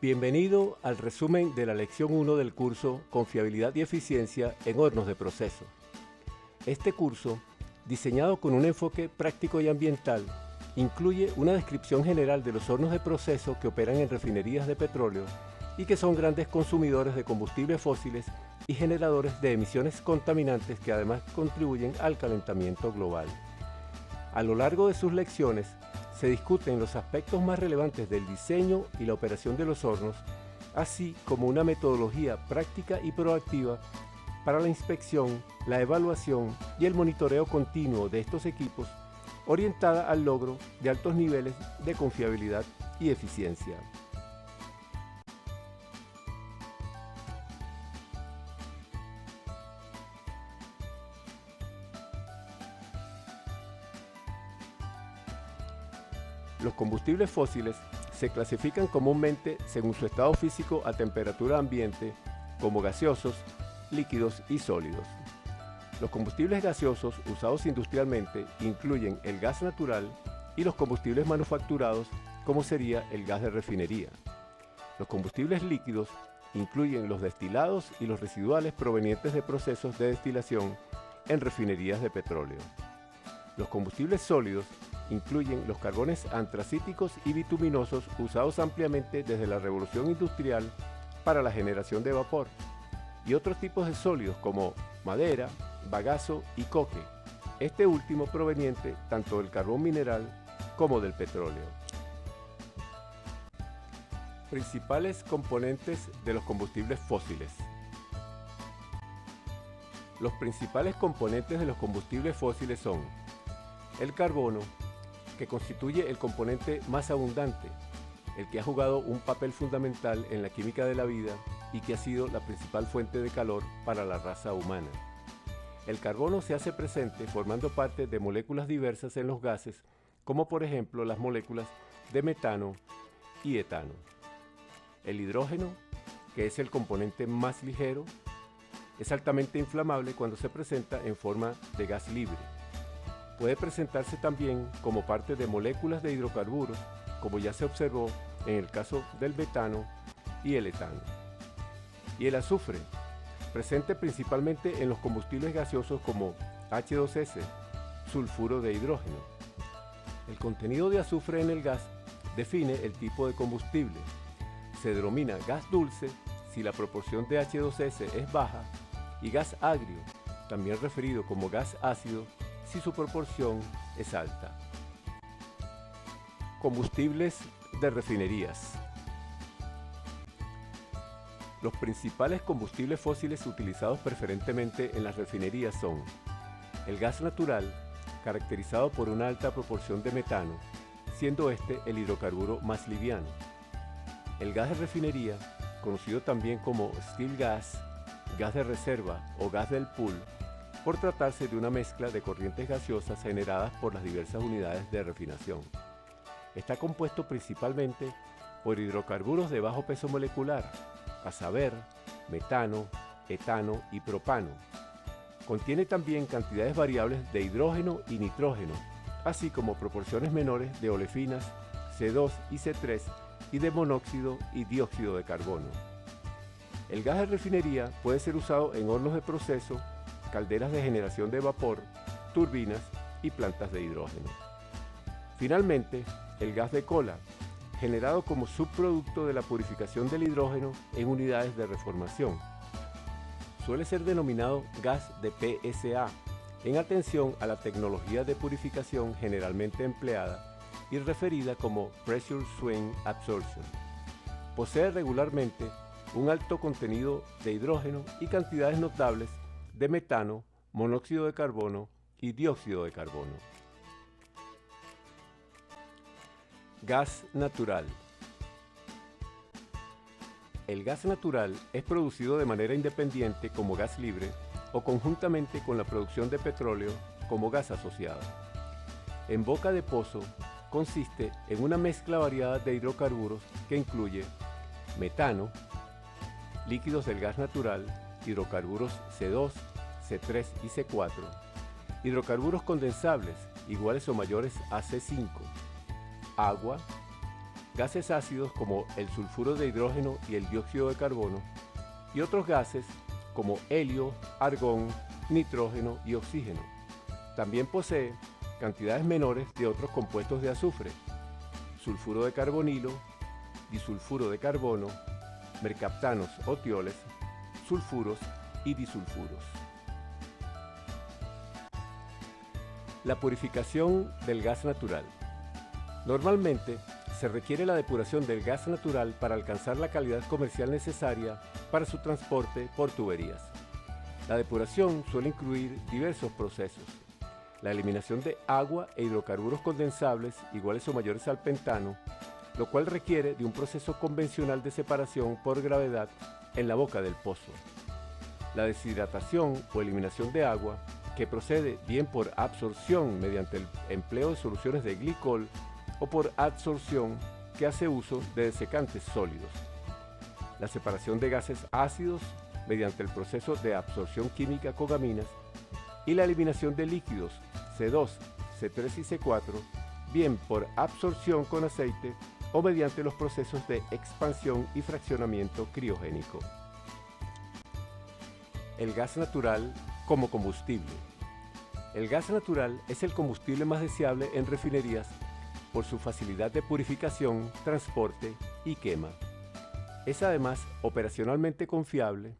Bienvenido al resumen de la lección 1 del curso Confiabilidad y Eficiencia en Hornos de Proceso. Este curso, diseñado con un enfoque práctico y ambiental, incluye una descripción general de los hornos de proceso que operan en refinerías de petróleo y que son grandes consumidores de combustibles fósiles y generadores de emisiones contaminantes que además contribuyen al calentamiento global. A lo largo de sus lecciones, se discuten los aspectos más relevantes del diseño y la operación de los hornos, así como una metodología práctica y proactiva para la inspección, la evaluación y el monitoreo continuo de estos equipos, orientada al logro de altos niveles de confiabilidad y eficiencia. Los combustibles fósiles se clasifican comúnmente según su estado físico a temperatura ambiente como gaseosos, líquidos y sólidos. Los combustibles gaseosos usados industrialmente incluyen el gas natural y los combustibles manufacturados, como sería el gas de refinería. Los combustibles líquidos incluyen los destilados y los residuales provenientes de procesos de destilación en refinerías de petróleo. Los combustibles sólidos incluyen los carbones antracíticos y bituminosos usados ampliamente desde la revolución industrial para la generación de vapor, y otros tipos de sólidos como madera, bagazo y coque, este último proveniente tanto del carbón mineral como del petróleo. Principales componentes de los combustibles fósiles. Los principales componentes de los combustibles fósiles son el carbono, que constituye el componente más abundante, el que ha jugado un papel fundamental en la química de la vida y que ha sido la principal fuente de calor para la raza humana. El carbono se hace presente formando parte de moléculas diversas en los gases, como por ejemplo las moléculas de metano y etano. El hidrógeno, que es el componente más ligero, es altamente inflamable cuando se presenta en forma de gas libre. Puede presentarse también como parte de moléculas de hidrocarburos, como ya se observó en el caso del metano y el etano. Y el azufre, presente principalmente en los combustibles gaseosos como H2S, sulfuro de hidrógeno. El contenido de azufre en el gas define el tipo de combustible. Se denomina gas dulce si la proporción de H2S es baja y gas agrio, también referido como gas ácido, si su proporción es alta. Combustibles de refinerías. Los principales combustibles fósiles utilizados preferentemente en las refinerías son el gas natural, caracterizado por una alta proporción de metano, siendo este el hidrocarburo más liviano. El gas de refinería, conocido también como steel gas, gas de reserva o gas del pool, por tratarse de una mezcla de corrientes gaseosas generadas por las diversas unidades de refinación. Está compuesto principalmente por hidrocarburos de bajo peso molecular, a saber, metano, etano y propano. Contiene también cantidades variables de hidrógeno y nitrógeno, así como proporciones menores de olefinas, C2 y C3 y de monóxido y dióxido de carbono. El gas de refinería puede ser usado en hornos de proceso, calderas de generación de vapor, turbinas y plantas de hidrógeno. Finalmente, el gas de cola, generado como subproducto de la purificación del hidrógeno en unidades de reformación. Suele ser denominado gas de PSA, en atención a la tecnología de purificación generalmente empleada y referida como Pressure Swing Absorption. Posee regularmente un alto contenido de hidrógeno y cantidades notables de metano, monóxido de carbono y dióxido de carbono. Gas natural. El gas natural es producido de manera independiente como gas libre o conjuntamente con la producción de petróleo como gas asociado. En boca de pozo consiste en una mezcla variada de hidrocarburos que incluye metano, líquidos del gas natural, hidrocarburos C2, C3 y C4, hidrocarburos condensables iguales o mayores a C5, agua, gases ácidos como el sulfuro de hidrógeno y el dióxido de carbono, y otros gases como helio, argón, nitrógeno y oxígeno. También posee cantidades menores de otros compuestos de azufre, sulfuro de carbonilo, disulfuro de carbono, mercaptanos o tioles, sulfuros y disulfuros. La purificación del gas natural. Normalmente, se requiere la depuración del gas natural para alcanzar la calidad comercial necesaria para su transporte por tuberías. La depuración suele incluir diversos procesos: la eliminación de agua e hidrocarburos condensables iguales o mayores al pentano, lo cual requiere de un proceso convencional de separación por gravedad en la boca del pozo. La deshidratación o eliminación de agua, que procede bien por absorción mediante el empleo de soluciones de glicol o por adsorción, que hace uso de desecantes sólidos. La separación de gases ácidos mediante el proceso de absorción química con aminas y la eliminación de líquidos C2, C3 y C4, bien por absorción con aceite o mediante los procesos de expansión y fraccionamiento criogénico. El gas natural como combustible. El gas natural es el combustible más deseable en refinerías por su facilidad de purificación, transporte y quema. Es además operacionalmente confiable,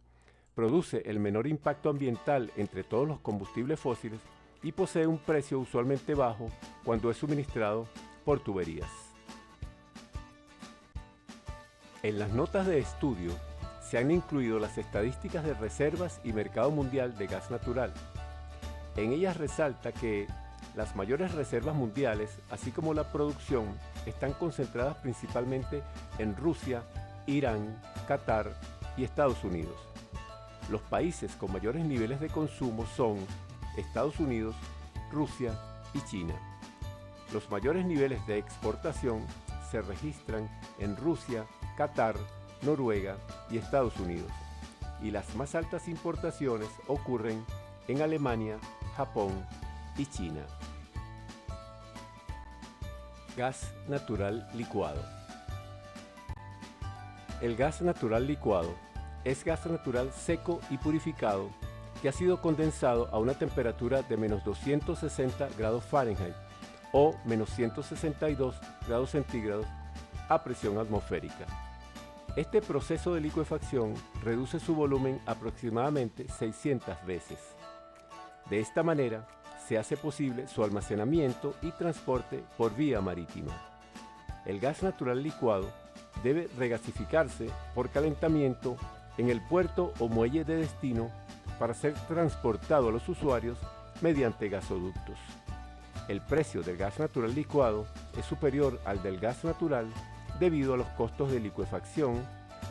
produce el menor impacto ambiental entre todos los combustibles fósiles y posee un precio usualmente bajo cuando es suministrado por tuberías. En las notas de estudio se han incluido las estadísticas de reservas y mercado mundial de gas natural. En ellas resalta que las mayores reservas mundiales, así como la producción, están concentradas principalmente en Rusia, Irán, Qatar y Estados Unidos. Los países con mayores niveles de consumo son Estados Unidos, Rusia y China. Los mayores niveles de exportación se registran en Rusia, Qatar, Noruega y Estados Unidos, y las más altas importaciones ocurren en Alemania, Japón y China. Gas natural licuado. El gas natural licuado es gas natural seco y purificado que ha sido condensado a una temperatura de menos 260 grados Fahrenheit o menos 162 grados centígrados a presión atmosférica. Este proceso de licuefacción reduce su volumen aproximadamente 600 veces. De esta manera, se hace posible su almacenamiento y transporte por vía marítima. El gas natural licuado debe regasificarse por calentamiento en el puerto o muelle de destino para ser transportado a los usuarios mediante gasoductos. El precio del gas natural licuado es superior al del gas natural debido a los costos de licuefacción,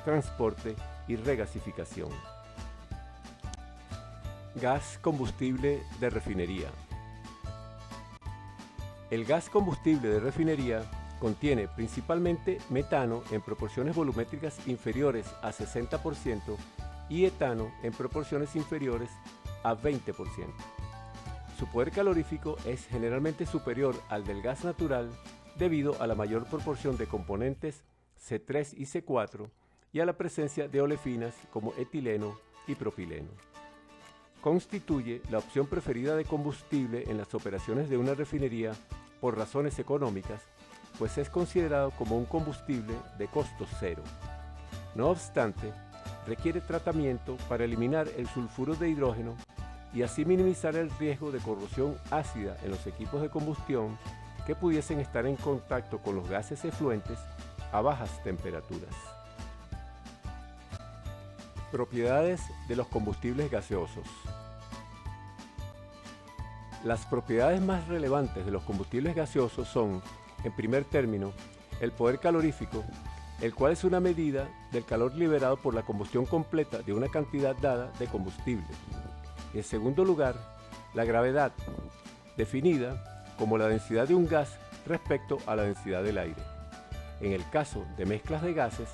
transporte y regasificación. Gas combustible de refinería. El gas combustible de refinería contiene principalmente metano en proporciones volumétricas inferiores a 60% y etano en proporciones inferiores a 20%. Su poder calorífico es generalmente superior al del gas natural debido a la mayor proporción de componentes C3 y C4 y a la presencia de olefinas como etileno y propileno. Constituye la opción preferida de combustible en las operaciones de una refinería por razones económicas, pues es considerado como un combustible de costo cero. No obstante, requiere tratamiento para eliminar el sulfuro de hidrógeno y así minimizar el riesgo de corrosión ácida en los equipos de combustión que pudiesen estar en contacto con los gases efluentes a bajas temperaturas. Propiedades de los combustibles gaseosos. Las propiedades más relevantes de los combustibles gaseosos son, en primer término, el poder calorífico, el cual es una medida del calor liberado por la combustión completa de una cantidad dada de combustible. En segundo lugar, la gravedad, definida como la densidad de un gas respecto a la densidad del aire. En el caso de mezclas de gases,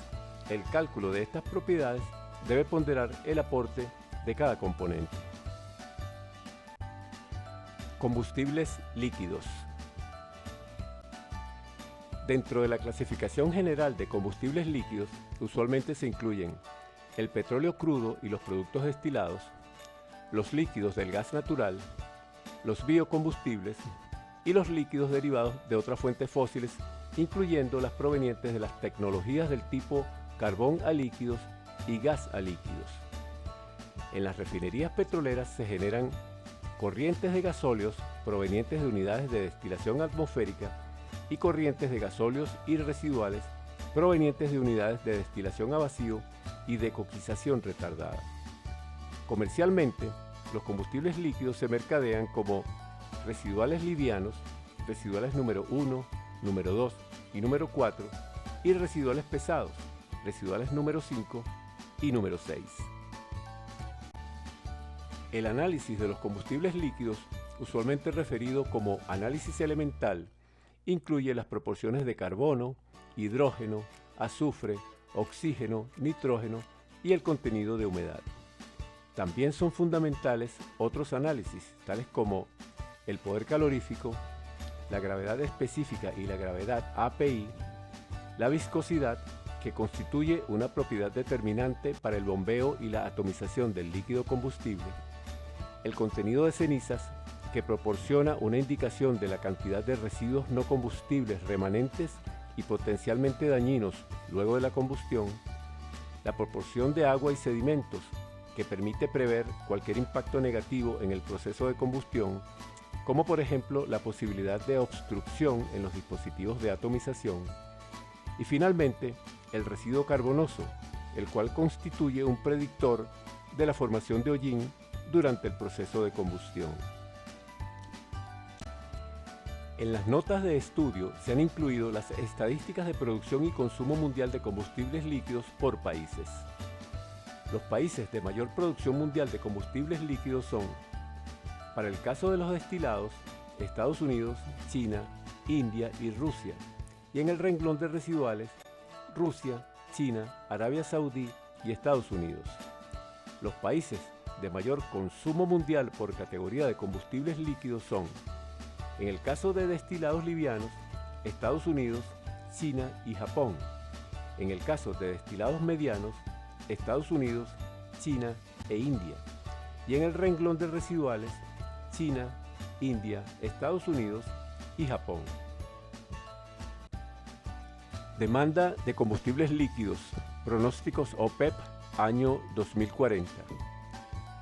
el cálculo de estas propiedades debe ponderar el aporte de cada componente. Combustibles líquidos. Dentro de la clasificación general de combustibles líquidos, usualmente se incluyen el petróleo crudo y los productos destilados, los líquidos del gas natural, los biocombustibles y los líquidos derivados de otras fuentes fósiles, incluyendo las provenientes de las tecnologías del tipo carbón a líquidos y gas a líquidos. En las refinerías petroleras se generan corrientes de gasóleos provenientes de unidades de destilación atmosférica y corrientes de gasóleos y residuales provenientes de unidades de destilación a vacío y de coquización retardada. Comercialmente, los combustibles líquidos se mercadean como residuales livianos, residuales número 1, número 2 y número 4, y residuales pesados, residuales número 5 y número 6. El análisis de los combustibles líquidos, usualmente referido como análisis elemental, incluye las proporciones de carbono, hidrógeno, azufre, oxígeno, nitrógeno y el contenido de humedad. También son fundamentales otros análisis, tales como el poder calorífico, la gravedad específica y la gravedad API, la viscosidad, que constituye una propiedad determinante para el bombeo y la atomización del líquido combustible, el contenido de cenizas, que proporciona una indicación de la cantidad de residuos no combustibles remanentes y potencialmente dañinos luego de la combustión, la proporción de agua y sedimentos, que permite prever cualquier impacto negativo en el proceso de combustión, como por ejemplo la posibilidad de obstrucción en los dispositivos de atomización, y finalmente el residuo carbonoso, el cual constituye un predictor de la formación de hollín durante el proceso de combustión. En las notas de estudio se han incluido las estadísticas de producción y consumo mundial de combustibles líquidos por países. Los países de mayor producción mundial de combustibles líquidos son, para el caso de los destilados, Estados Unidos, China, India y Rusia, y en el renglón de residuales, Rusia, China, Arabia Saudí y Estados Unidos. Los países de mayor consumo mundial por categoría de combustibles líquidos son, en el caso de destilados livianos, Estados Unidos, China y Japón. En el caso de destilados medianos, Estados Unidos, China e India. Y en el renglón de residuales, China, India, Estados Unidos y Japón. Demanda de combustibles líquidos, pronósticos OPEP, año 2040.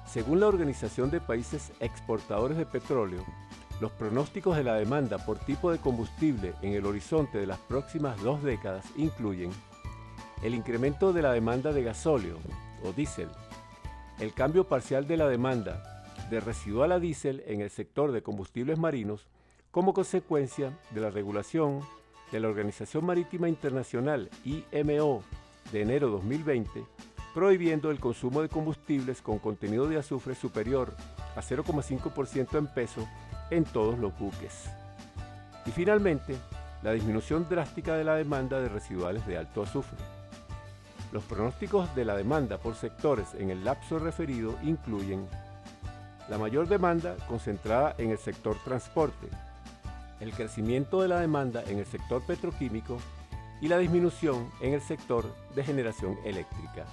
Según la Organización de Países Exportadores de Petróleo, los pronósticos de la demanda por tipo de combustible en el horizonte de las próximas 2 décadas incluyen el incremento de la demanda de gasóleo o diésel, el cambio parcial de la demanda de residual a diésel en el sector de combustibles marinos como consecuencia de la regulación de la Organización Marítima Internacional IMO de enero 2020, prohibiendo el consumo de combustibles con contenido de azufre superior a 0,5% en peso en todos los buques. Y finalmente, la disminución drástica de la demanda de residuales de alto azufre. Los pronósticos de la demanda por sectores en el lapso referido incluyen la mayor demanda concentrada en el sector transporte, el crecimiento de la demanda en el sector petroquímico y la disminución en el sector de generación eléctrica.